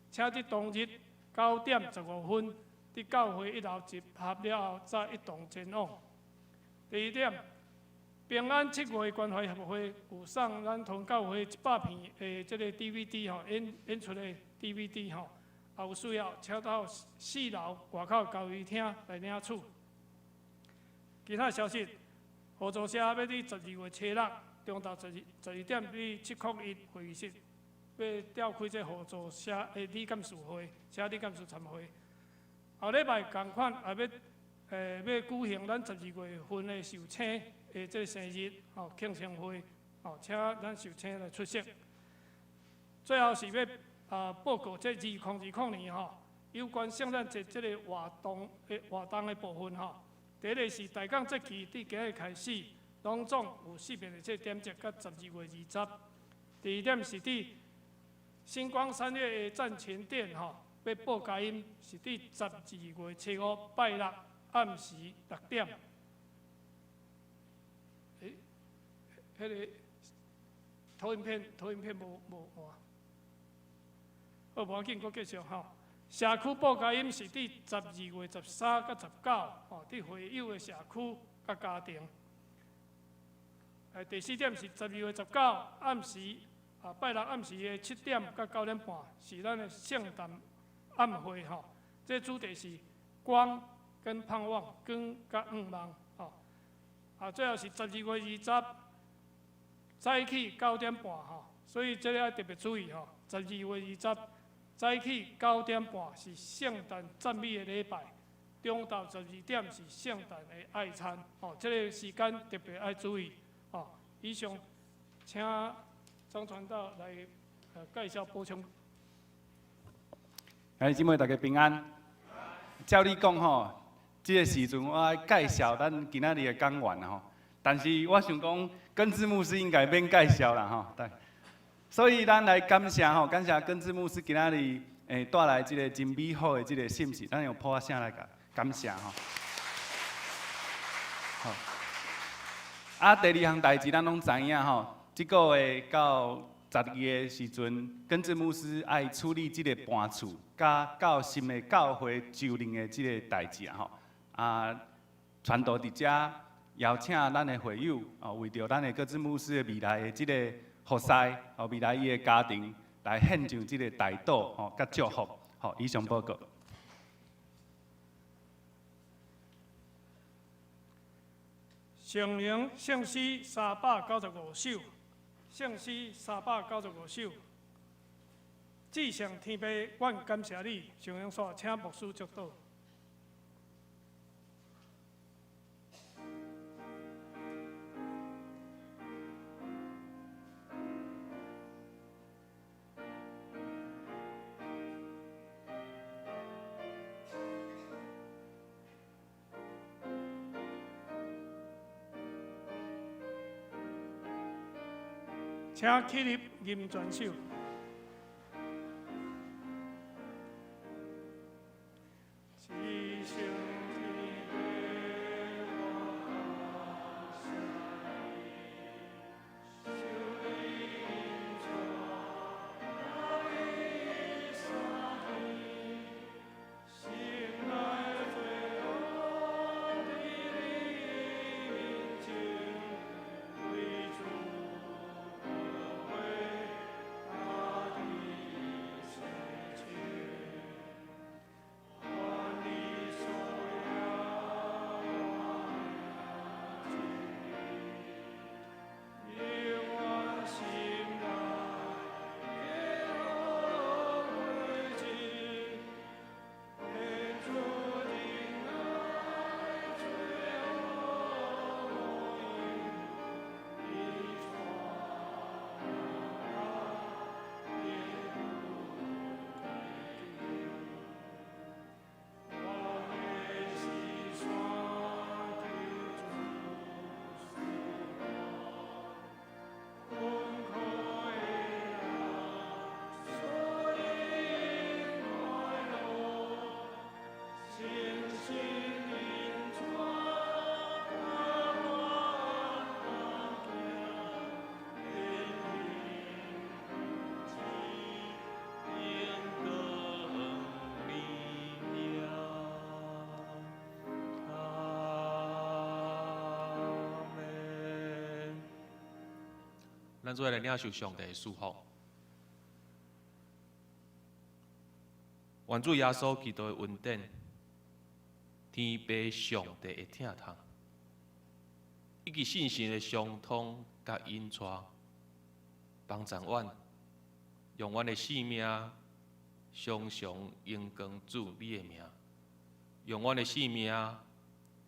Speaker 1: 请伫当日9点15分，伫教会1楼集合了后，再一同前往。第2点，平安7月关怀协会有送咱同教会100片的这个 DVD 演出的 DVD 也有需要，请到4楼外口教育厅来领取。其他消息。合作社要伫12月初六中昼12点伫701会议室，要召开这合作社的理监事会，社理监事参会。后礼拜同款也要举行咱12月份的受请的这个生日庆生会，请咱受请来出席。最后是要报告这2020年有关圣诞节这个活动的部分第一个是大港节期，伫今日开始，拢总有4.7点节，到12月20。第二点是伫星光三月的站前店要报佳音，是伫12月初5拜六暗时6点。迄个投影片无换。好，无要紧，我继续社区报佳音是伫12月13到19，伫会友的社区甲家庭。第4点是12月19暗时拜六暗时的7点到9点半，是咱的圣诞暗会这主题是光跟盼望，光甲愿望最后是12月20早起9点半所以这个要特别注意12月20。早起9点半是圣诞赞美的礼拜，中昼12点是圣诞的爱餐。这个时间特别要注意。以上，请张传道来介绍补充。
Speaker 5: 兄姊妹大家平安。照你讲这个时阵我要介绍咱今仔日的讲员但是我想讲，根治牧师应该免介绍啦所以咱来感谢感谢根治牧师今仔日带来这个真美好的这个信息，咱用破声来感谢好。第二项代志咱拢知影这个月到12月的时阵，根治牧师爱处理这个搬厝甲到新的教会就任的这个代志传道伫遮邀请咱的会友为着咱的根治牧师的未来的这个服侍未来伊的家庭来献上这个代祷甲祝福以上报告。
Speaker 1: 圣灵圣诗395首，圣诗395首。至上天父，阮感谢你。圣灵说，请牧师祝祷。请起立吟全首。至上天父，我感谢你，受你引导，我已相信，心内最后的你面前，为主。
Speaker 4: 咱做来领受上帝的祝福。愿主耶稣基督的恩典，天父上帝的疼痛，以及信心的相通甲引带，帮助阮用阮的性命常常荣光主你的名，用阮的性命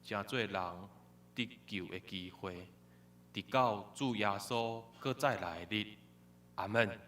Speaker 4: 成做人得救的机会，直到主耶稣搁再来的日。阿门。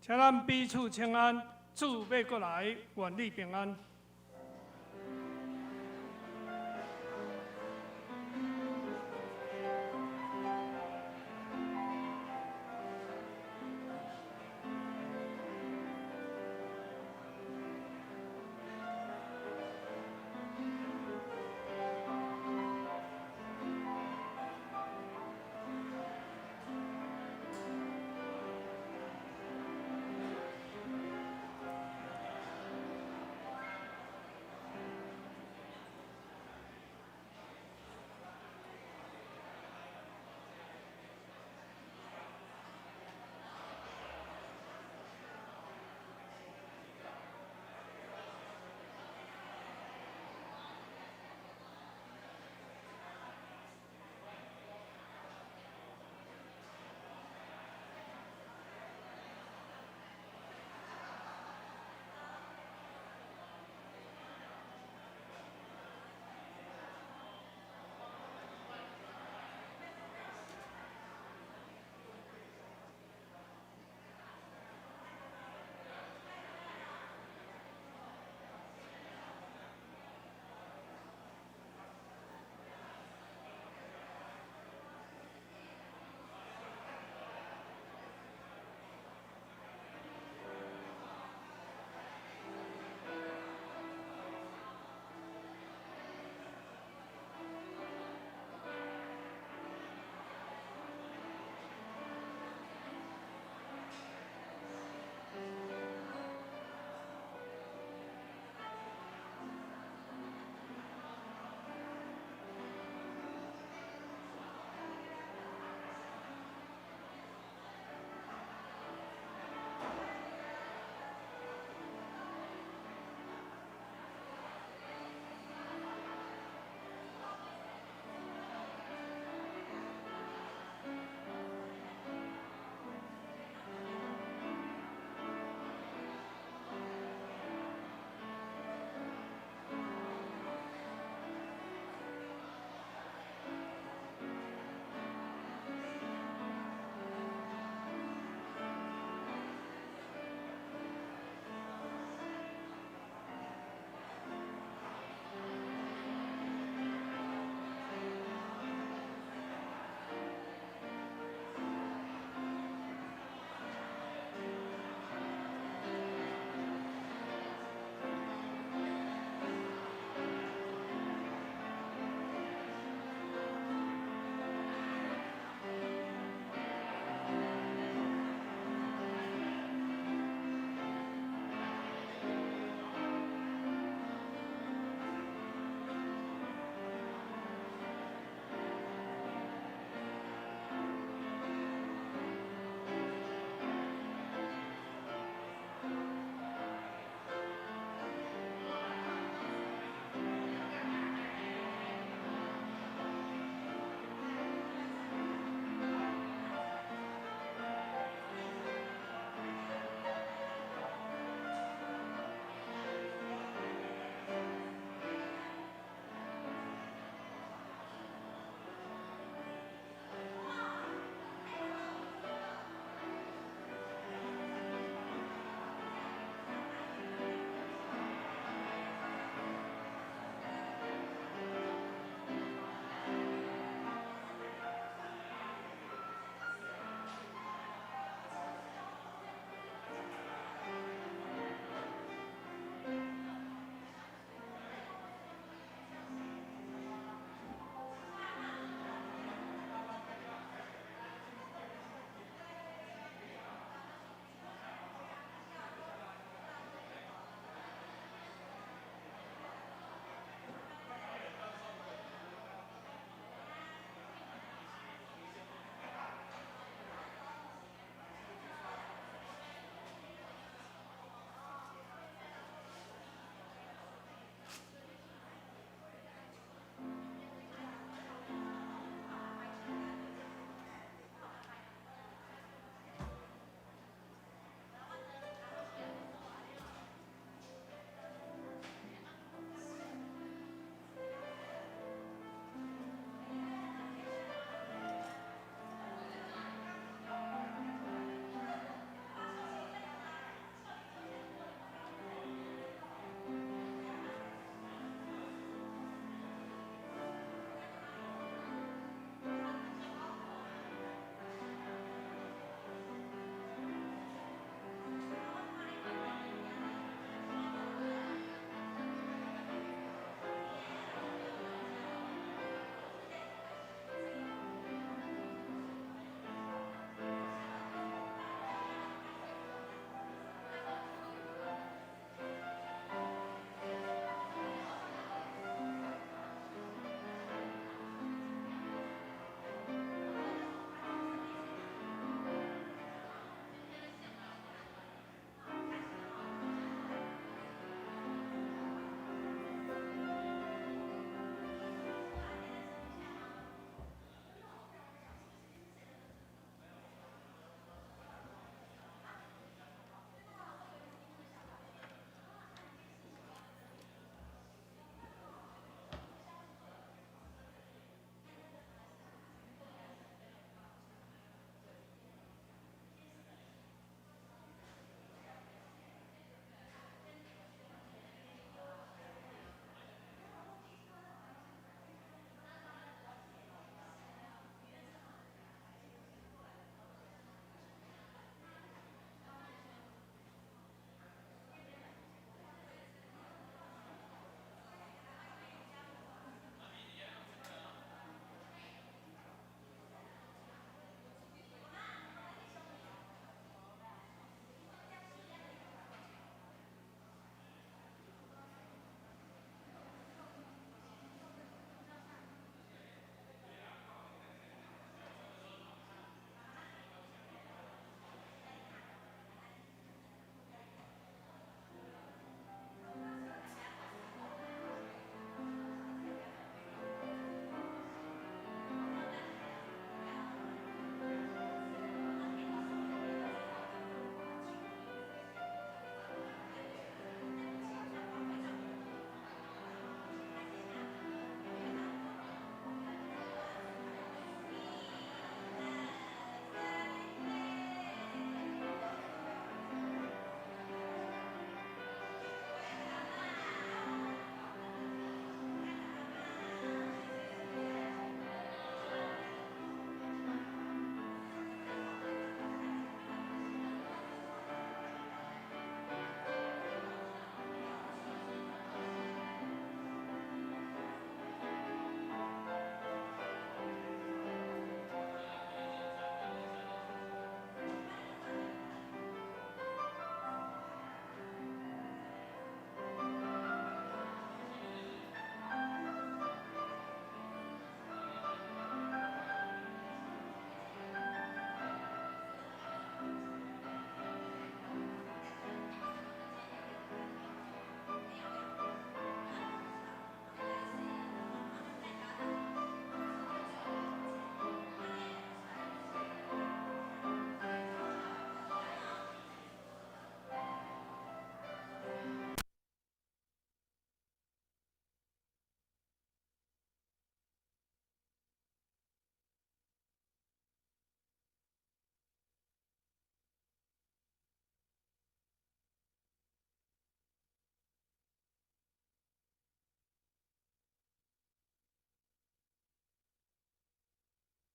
Speaker 1: 请咱彼此请安，主要过来，愿你平安。